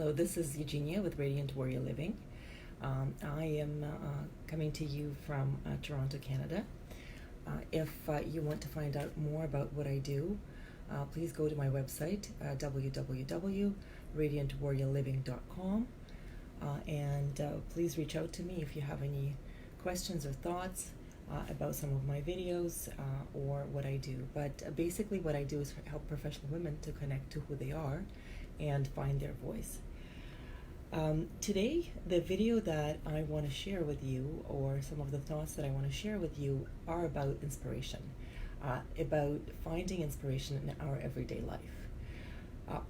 Hello, this is Eugenia with Radiant Warrior Living. I am coming to you from Toronto, Canada. If you want to find out more about what I do, please go to my website, www.radiantwarriorliving.com, and please reach out to me if you have any questions or thoughts about some of my videos or what I do. But basically what I do is help professional women to connect to who they are and find their voice. Today, the video that I want to share with you, or some of the thoughts that I want to share with you, are about inspiration, about finding inspiration in our everyday life.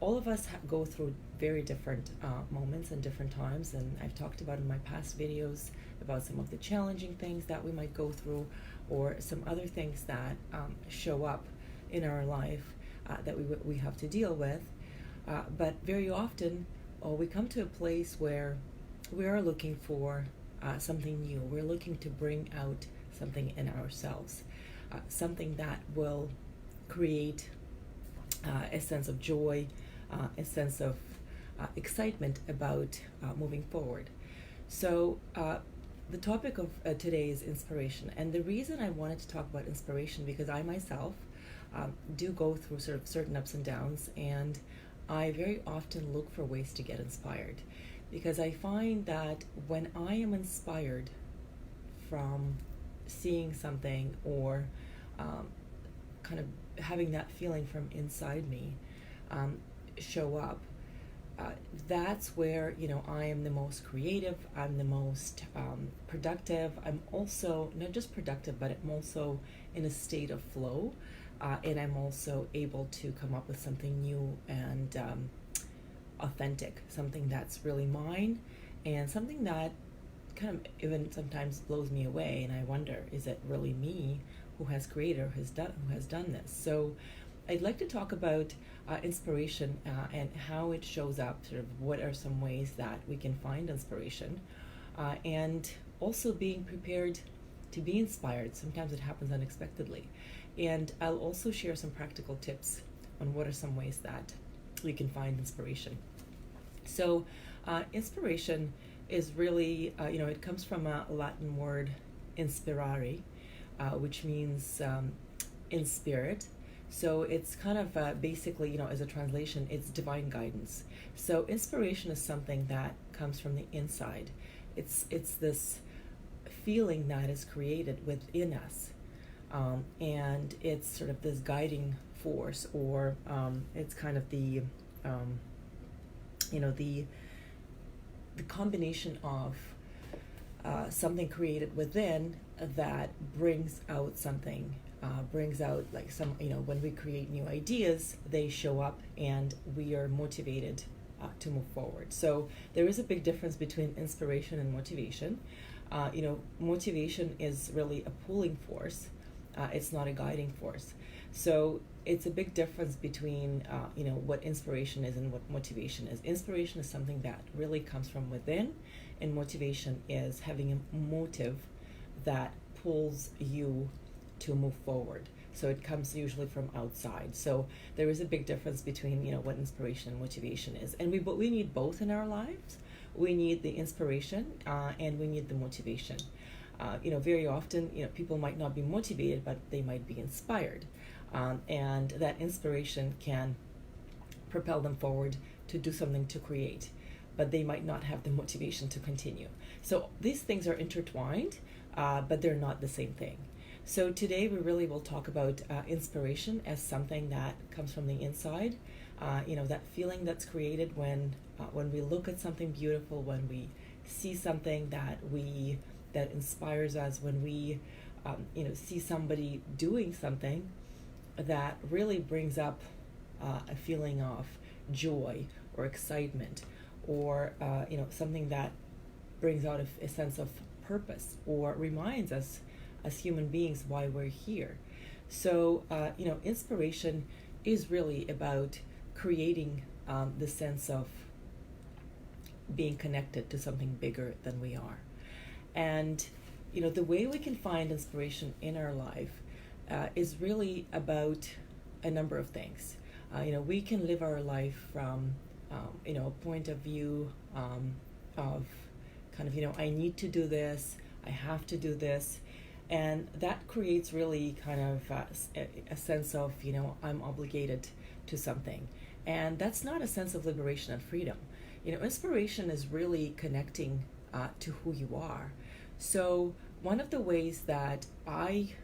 All of us go through very different moments and different times, and I've talked about in my past videos about some of the challenging things that we might go through, or some other things that show up in our life that we have to deal with. But very often, we come to a place where we are looking for something new. We're looking to bring out something in ourselves, something that will create a sense of joy, a sense of excitement about moving forward. So the topic of today is inspiration. And the reason I wanted to talk about inspiration, because I myself do go through sort of certain ups and downs, and I very often look for ways to get inspired, because I find that when I am inspired from seeing something, or kind of having that feeling from inside me show up, that's where I am the most creative, I'm the most productive. I'm also not just productive, but I'm also in a state of flow. And I'm also able to come up with something new and authentic, something that's really mine, and something that kind of even sometimes blows me away. And I wonder, is it really me who has created, or who has done this? So I'd like to talk about inspiration and how it shows up. Sort of, what are some ways that we can find inspiration, and also being prepared to be inspired. Sometimes it happens unexpectedly. And I'll also share some practical tips on what are some ways that we can find inspiration. So inspiration is really, it comes from a Latin word, inspirare, which means in spirit. So it's kind of basically, as a translation, it's divine guidance. So inspiration is something that comes from the inside. It's this feeling that is created within us. And it's sort of this guiding force, or it's kind of the combination of something created within that brings out something, brings out like some, when we create new ideas, they show up and we are motivated to move forward. So there is a big difference between inspiration and motivation. Motivation is really a pulling force. It's not a guiding force. So it's a big difference between, what inspiration is and what motivation is. Inspiration is something that really comes from within, and motivation is having a motive that pulls you to move forward. So it comes usually from outside. So there is a big difference between, what inspiration and motivation is. And we need both in our lives. We need the inspiration and we need the motivation. Very often, people might not be motivated, but they might be inspired. And that inspiration can propel them forward to do something, to create, but they might not have the motivation to continue. So these things are intertwined, but they're not the same thing. So today we really will talk about inspiration as something that comes from the inside. That feeling that's created when we look at something beautiful, when we see something that inspires us, when we see somebody doing something that really brings up a feeling of joy or excitement, or something that brings out a sense of purpose, or reminds us as human beings why we're here. So inspiration is really about creating the sense of being connected to something bigger than we are. And the way we can find inspiration in our life is really about a number of things. We can live our life from a point of view of kind of, I need to do this, I have to do this. And that creates really kind of a sense of, I'm obligated to something. And that's not a sense of liberation and freedom. Inspiration is really connecting to who you are. So one of the ways that I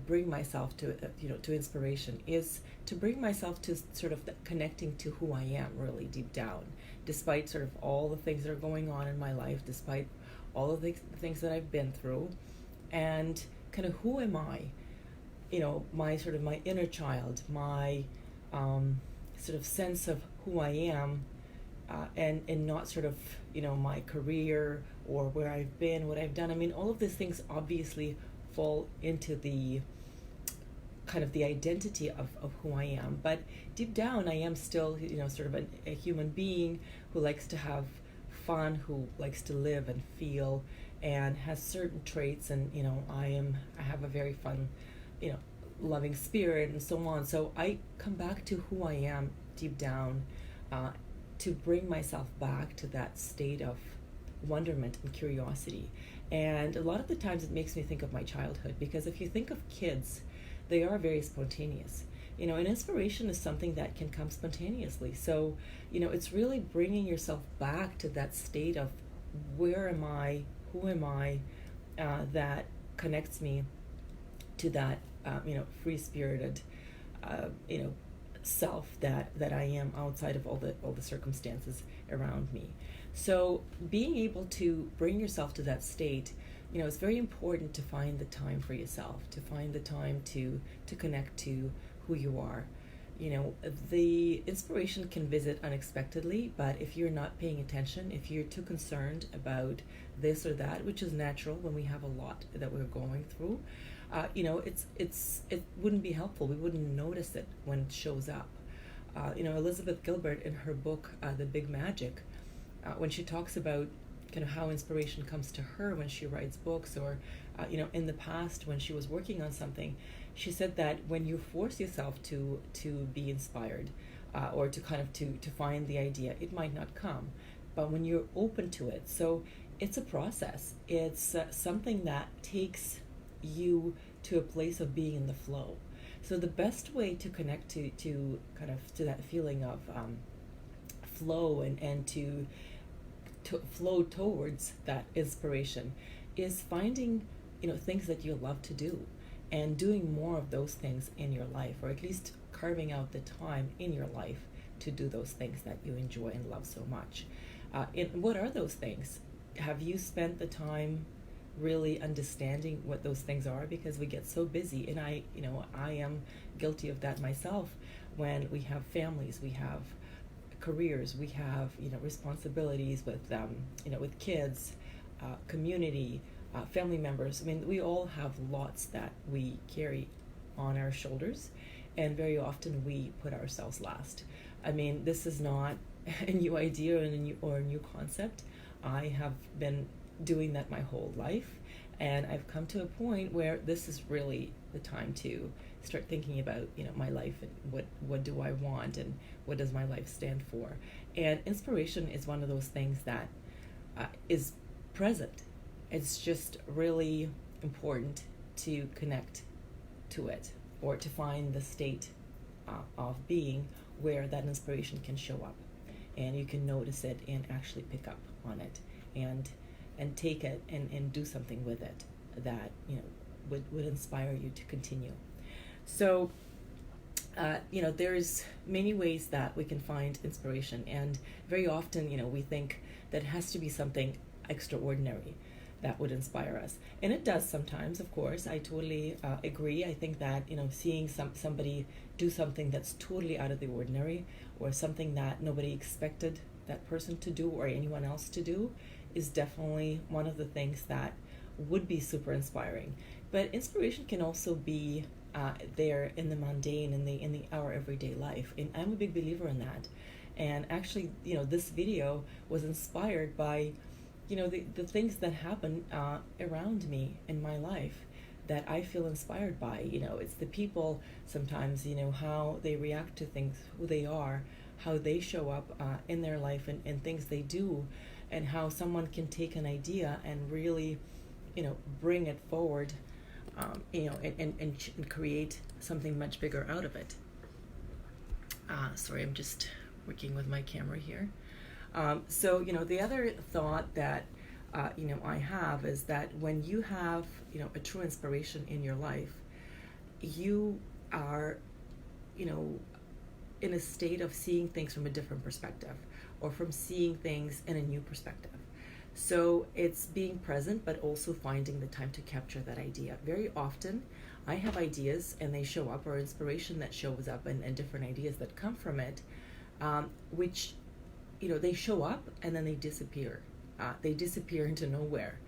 bring myself to inspiration is to bring myself to sort of connecting to who I am really deep down, despite sort of all the things that are going on in my life, despite all of the things that I've been through, and kind of who am I? My sort of my inner child, my sort of sense of who I am, and not sort of my career or where I've been, what I've done. I mean, all of these things obviously fall into the kind of the identity of who I am. But deep down, I am still, sort of a human being who likes to have fun, who likes to live and feel, and has certain traits. And I have a very fun, loving spirit, and so on. So I come back to who I am deep down, to bring myself back to that state of wonderment and curiosity. And a lot of the times it makes me think of my childhood, because if you think of kids, they are very spontaneous. And inspiration is something that can come spontaneously. So, it's really bringing yourself back to that state of where am I, who am I, that connects me to that, free-spirited, self that I am outside of all the circumstances around me. So being able to bring yourself to that state, it's very important to find the time for yourself, to find the time to connect to who you are. The inspiration can visit unexpectedly, but if you're not paying attention, if you're too concerned about this or that, which is natural when we have a lot that we're going through, it wouldn't be helpful. We wouldn't notice it when it shows up. Elizabeth Gilbert, in her book, The Big Magic, when she talks about kind of how inspiration comes to her when she writes books, or in the past when she was working on something, she said that when you force yourself to be inspired, or to kind of to find the idea, it might not come. But when you're open to it, so it's a process. It's something that takes you to a place of being in the flow. So the best way to connect to kind of to that feeling of flow and to flow towards that inspiration is finding things that you love to do, and doing more of those things in your life, or at least carving out the time in your life to do those things that you enjoy and love so much. And what are those things? Have you spent the time really understanding what those things are? Because we get so busy, and I am guilty of that myself. When we have families, we have careers, we have responsibilities with with kids, community, family members. I mean, we all have lots that we carry on our shoulders, and very often we put ourselves last. I mean, this is not a new idea or a new concept. I have been doing that my whole life, and I've come to a point where this is really the time to start thinking about my life, and what do I want, and what does my life stand for. And inspiration is one of those things that is present. It's just really important to connect to it, or to find the state of being where that inspiration can show up, and you can notice it and actually pick up on it, and take it and do something with it that would inspire you to continue. So there's many ways that we can find inspiration, and very often we think that it has to be something extraordinary that would inspire us, and it does sometimes, of course. I totally agree. I think that seeing somebody do something that's totally out of the ordinary, or something that nobody expected that person to do or anyone else to do, is definitely one of the things that would be super inspiring. But inspiration can also be there in the mundane, in our everyday life, and I'm a big believer in that. And actually, this video was inspired by the things that happen around me in my life that I feel inspired by. It's the people sometimes, how they react to things, who they are, how they show up in their life, and things they do, and how someone can take an idea and really, bring it forward, and create something much bigger out of it. Sorry, I'm just working with my camera here. So, the other thought that, I have is that when you have, a true inspiration in your life, you are, in a state of seeing things from a different perspective, or from seeing things in a new perspective. So it's being present, but also finding the time to capture that idea. Very often, I have ideas and they show up, or inspiration that shows up, and different ideas that come from it, which, they show up and then they disappear. They disappear into nowhere.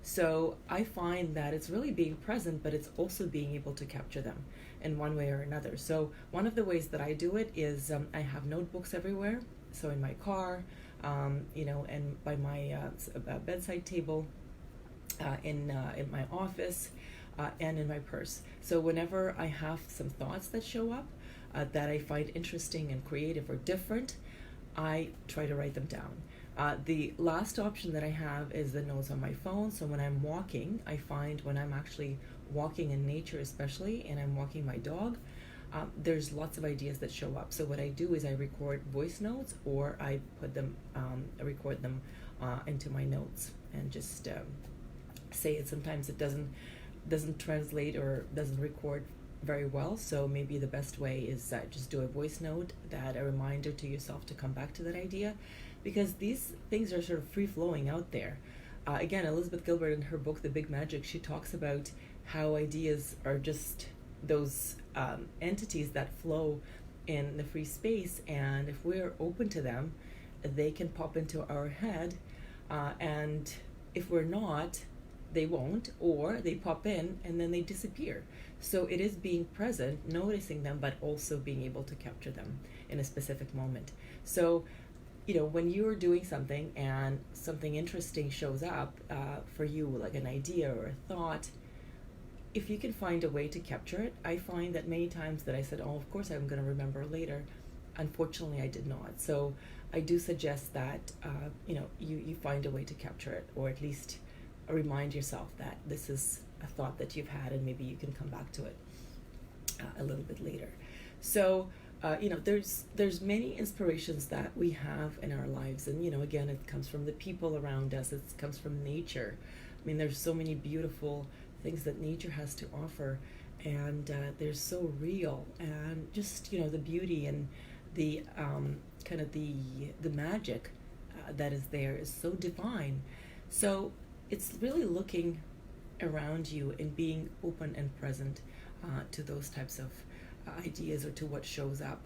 So I find that it's really being present, but it's also being able to capture them in one way or another. So one of the ways that I do it is I have notebooks everywhere. So in my car, and by my bedside table, in my office, and in my purse. So whenever I have some thoughts that show up that I find interesting and creative or different, I try to write them down. The last option that I have is the notes on my phone. So when I'm walking, I find when I'm actually walking in nature especially, and I'm walking my dog, there's lots of ideas that show up. So what I do is I record voice notes, or I put them, I record them into my notes, and just say it. Sometimes it doesn't translate or doesn't record very well, so maybe the best way is just do a voice note, that a reminder to yourself to come back to that idea, because these things are sort of free-flowing out there. Again, Elizabeth Gilbert, in her book The Big Magic, she talks about how ideas are just those entities that flow in the free space, and if we're open to them, they can pop into our head, and if we're not, they won't, or they pop in and then they disappear. So it is being present, noticing them, but also being able to capture them in a specific moment. So, when you're doing something and something interesting shows up for you, like an idea or a thought, if you can find a way to capture it, I find that many times that I said, oh, of course I'm going to remember later, unfortunately I did not. So I do suggest that, you find a way to capture it, or at least remind yourself that this is a thought that you've had, and maybe you can come back to it a little bit later. So, there's many inspirations that we have in our lives, and again, it comes from the people around us. It comes from nature. I mean, there's so many beautiful things that nature has to offer, and they're so real, and just the beauty and the kind of the magic that is there is so divine. So it's really looking around you and being open and present to those types of ideas, or to what shows up.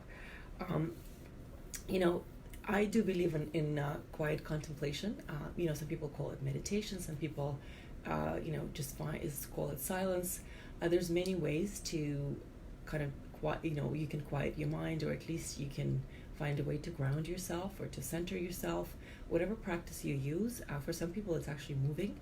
I do believe in quiet contemplation. Some people call it meditation. Some people, just call it silence. There's many ways to kind of you can quiet your mind, or at least you can find a way to ground yourself or to center yourself. Whatever practice you use. For some people, it's actually moving.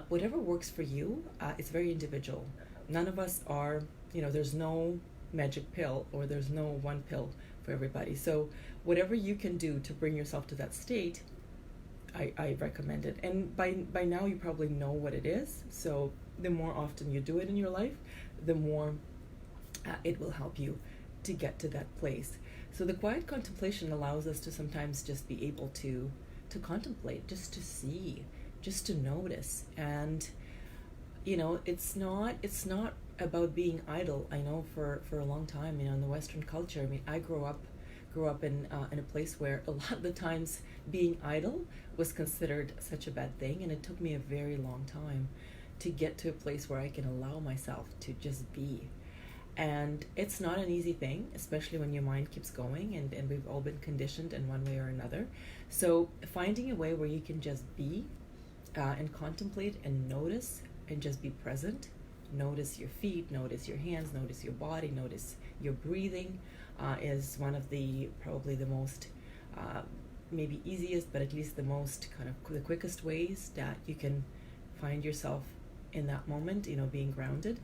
Whatever works for you, it's very individual. None of us are, there's no magic pill, or there's no one pill for everybody. So whatever you can do to bring yourself to that state, I recommend it. And by now you probably know what it is. So the more often you do it in your life, the more it will help you to get to that place. So the quiet contemplation allows us to sometimes just be able to contemplate, just to see, just to notice. And it's not about being idle. I know for a long time, in the Western culture, I mean, I grew up in a place where a lot of the times being idle was considered such a bad thing, and it took me a very long time to get to a place where I can allow myself to just be. And it's not an easy thing, especially when your mind keeps going, and we've all been conditioned in one way or another. So finding a way where you can just be and contemplate and notice and just be present. Notice your feet, notice your hands, notice your body, notice your breathing is one of probably the most maybe easiest, but at least the most kind of the quickest ways that you can find yourself in that moment, being grounded.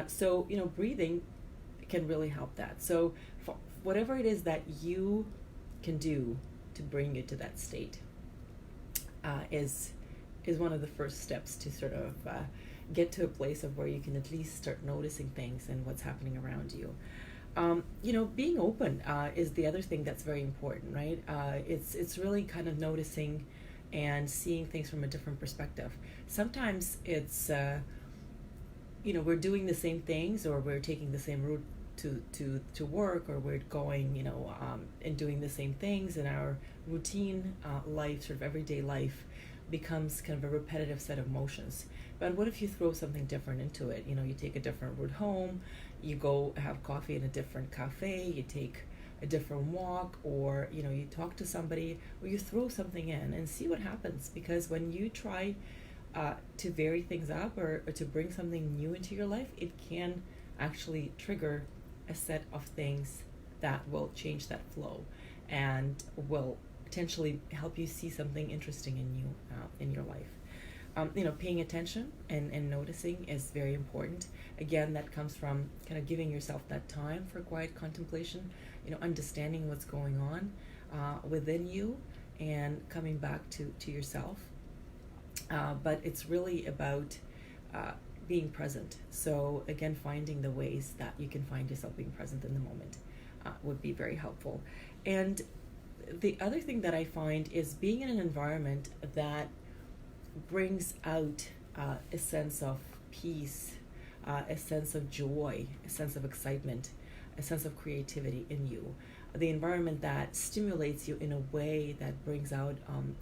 So breathing can really help that. So whatever it is that you can do to bring you to that state is one of the first steps to sort of get to a place of where you can at least start noticing things and what's happening around you. Being open is the other thing that's very important, right? It's really kind of noticing and seeing things from a different perspective. Sometimes it's we're doing the same things, or we're taking the same route to work, or we're going and doing the same things, and our routine life, sort of everyday life, becomes kind of a repetitive set of motions. But what if you throw something different into it? You take a different route home, you go have coffee in a different cafe, you take a different walk, or you talk to somebody, or you throw something in and see what happens. Because when you try to vary things up, or to bring something new into your life, it can actually trigger a set of things that will change that flow and will potentially help you see something interesting in your life. Paying attention and noticing is very important. Again, that comes from kind of giving yourself that time for quiet contemplation, understanding what's going on within you and coming back to yourself. But it's really about being present. So again, finding the ways that you can find yourself being present in the moment would be very helpful. And the other thing that I find is being in an environment that brings out a sense of peace, a sense of joy, a sense of excitement, a sense of creativity in you. The environment that stimulates you in a way that brings out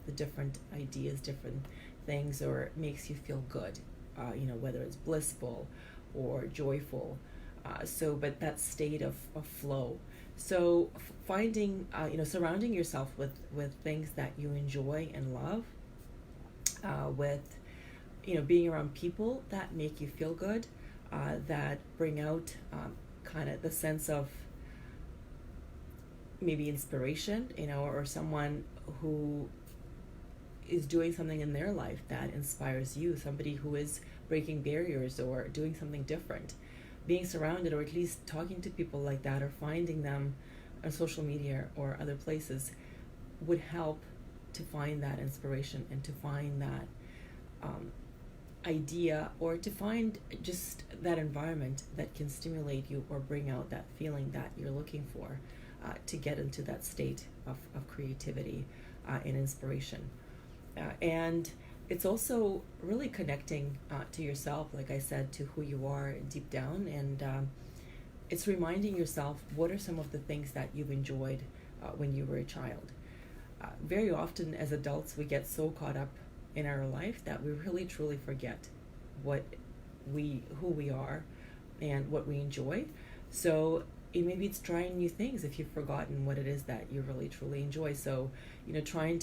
the different ideas, different things, or makes you feel good, whether it's blissful or joyful. But that state of flow. So finding, surrounding yourself with things that you enjoy and love, with, being around people that make you feel good, that bring out kind of the sense of maybe inspiration, or someone who is doing something in their life that inspires you, somebody who is breaking barriers or doing something different. Being surrounded, or at least talking to people like that, or finding them on social media or other places, would help to find that inspiration and to find that idea, or to find just that environment that can stimulate you or bring out that feeling that you're looking for, to get into that state of creativity and inspiration. And it's also really connecting to yourself, like I said, to who you are deep down. And it's reminding yourself, what are some of the things that you've enjoyed when you were a child? Very often as adults, we get so caught up in our life that we really truly forget who we are and what we enjoy. So maybe it's trying new things if you've forgotten what it is that you really truly enjoy. So trying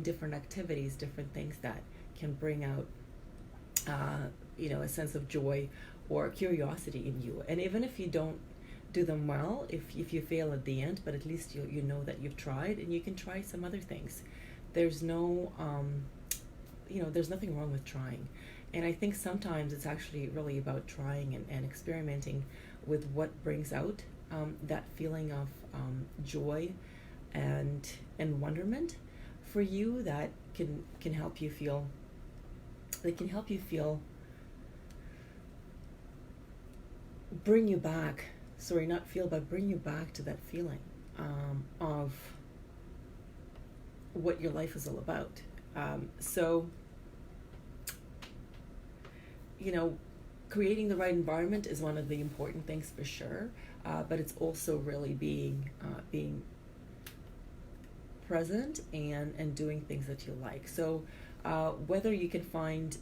different activities, different things that can bring out a sense of joy or curiosity in you. And even if you don't do them well, if you fail at the end, but at least you know that you've tried, and you can try some other things. There's no there's nothing wrong with trying. And I think sometimes it's actually really about trying and experimenting with what brings out that feeling of joy and wonderment for you, that can help you feel, bring you back, bring you back to that feeling of what your life is all about. Creating the right environment is one of the important things for sure, but it's also really being present and doing things that you like. So whether you can find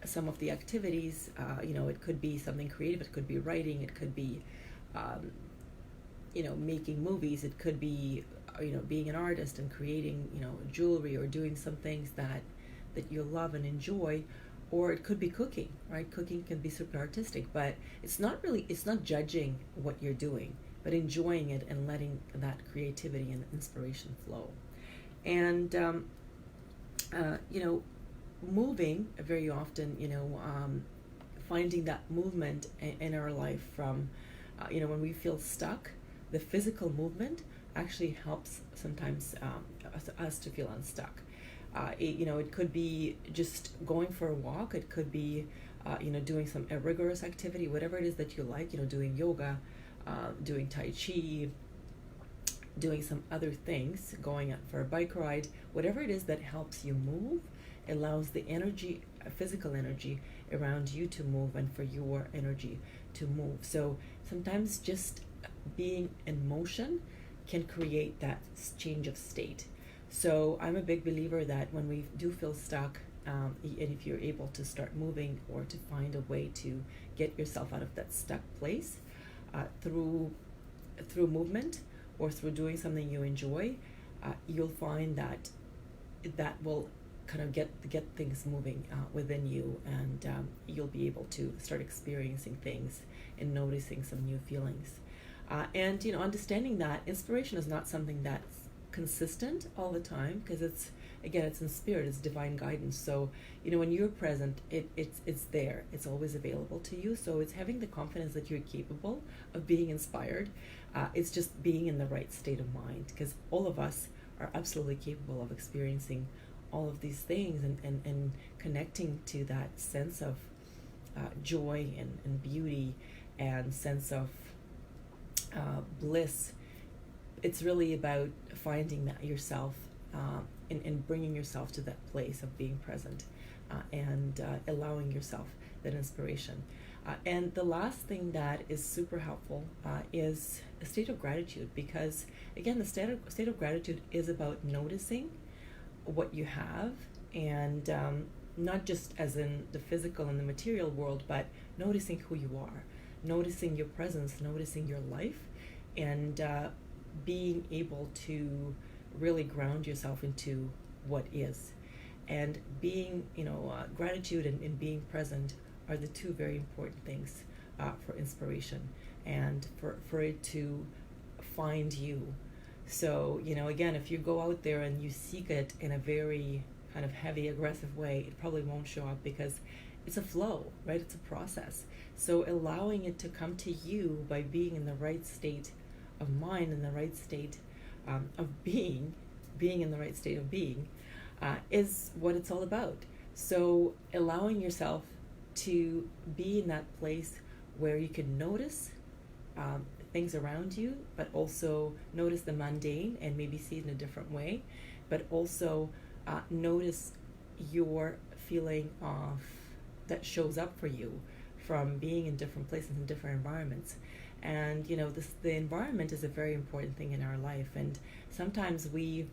some of the activities, it could be something creative, it could be writing, it could be making movies, it could be being an artist and creating jewelry, or doing some things that you love and enjoy. Or it could be cooking, right? Cooking can be super artistic, but it's not judging what you're doing, but enjoying it and letting that creativity and inspiration flow. And moving very often, finding that movement in our life from when we feel stuck, the physical movement actually helps sometimes us to feel unstuck. It could be just going for a walk. It could be, doing some rigorous activity, whatever it is that you like. Doing yoga, doing tai chi, doing some other things, going out for a bike ride, whatever it is that helps you move, allows the energy, physical energy around you to move and for your energy to move. So sometimes just being in motion can create that change of state. So I'm a big believer that when we do feel stuck, and if you're able to start moving or to find a way to get yourself out of that stuck place through movement or through doing something you enjoy, you'll find that will kind of get things moving within you, and you'll be able to start experiencing things and noticing some new feelings. And understanding that inspiration is not something that's consistent all the time, because it's in spirit, it's divine guidance. So when you're present, it's there, it's always available to you. So it's having the confidence that you're capable of being inspired. It's just being in the right state of mind, because all of us are absolutely capable of experiencing all of these things and connecting to that sense of joy and beauty and sense of bliss. It's really about finding that yourself and bringing yourself to that place of being present and allowing yourself that inspiration. And the last thing that is super helpful is a state of gratitude, because again, the state of gratitude is about noticing what you have, and not just as in the physical and the material world, but noticing who you are, noticing your presence, noticing your life, and being able to really ground yourself into what is. And being, gratitude and being present are the two very important things for inspiration and for it to find you. So, again, if you go out there and you seek it in a very kind of heavy, aggressive way, it probably won't show up, because it's a flow, right? It's a process. So allowing it to come to you by being in the right state of mind, in the right state of being in the right state of being, is what it's all about. So allowing yourself to be in that place where you can notice things around you, but also notice the mundane and maybe see it in a different way, but also notice your feeling of that shows up for you from being in different places and different environments. And the environment is a very important thing in our life, and sometimes we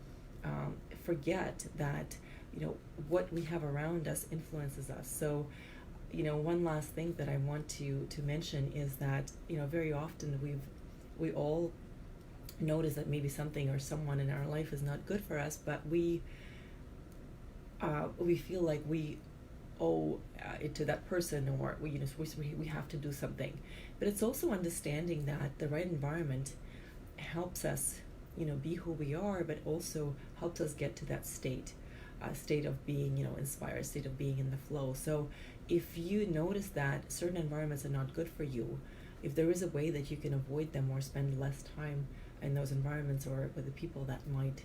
forget that what we have around us influences us. So one last thing that I want to mention is that very often we all notice that maybe something or someone in our life is not good for us, but we feel like we owe it to that person, or we have to do something. But it's also understanding that the right environment helps us be who we are, but also helps us get to that state of being inspired, state of being in the flow. So if you notice that certain environments are not good for you, if there is a way that you can avoid them or spend less time in those environments or with the people that might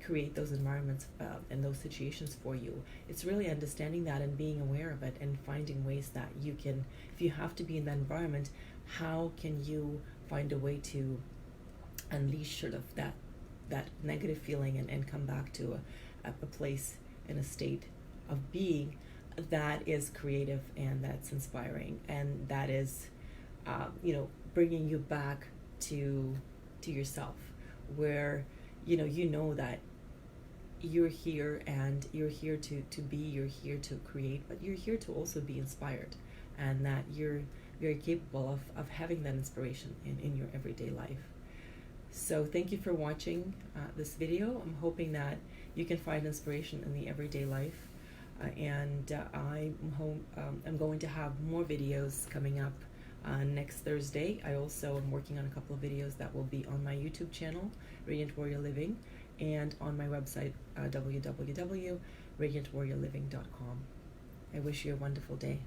create those environments and those situations for you, it's really understanding that and being aware of it and finding ways that you can, if you have to be in that environment, how can you find a way to unleash sort of that negative feeling and come back to a place in a state of being that is creative and that's inspiring and that is bringing you back to yourself, where that you're here and you're here to be, you're here to create, but you're here to also be inspired, and that you're very capable of having that inspiration in your everyday life. So thank you for watching this video. I'm hoping that you can find inspiration in the everyday life, and I'm going to have more videos coming up next Thursday. I also am working on a couple of videos that will be on my YouTube channel, Radiant Warrior Living, and on my website, www.radiantwarriorliving.com. I wish you a wonderful day.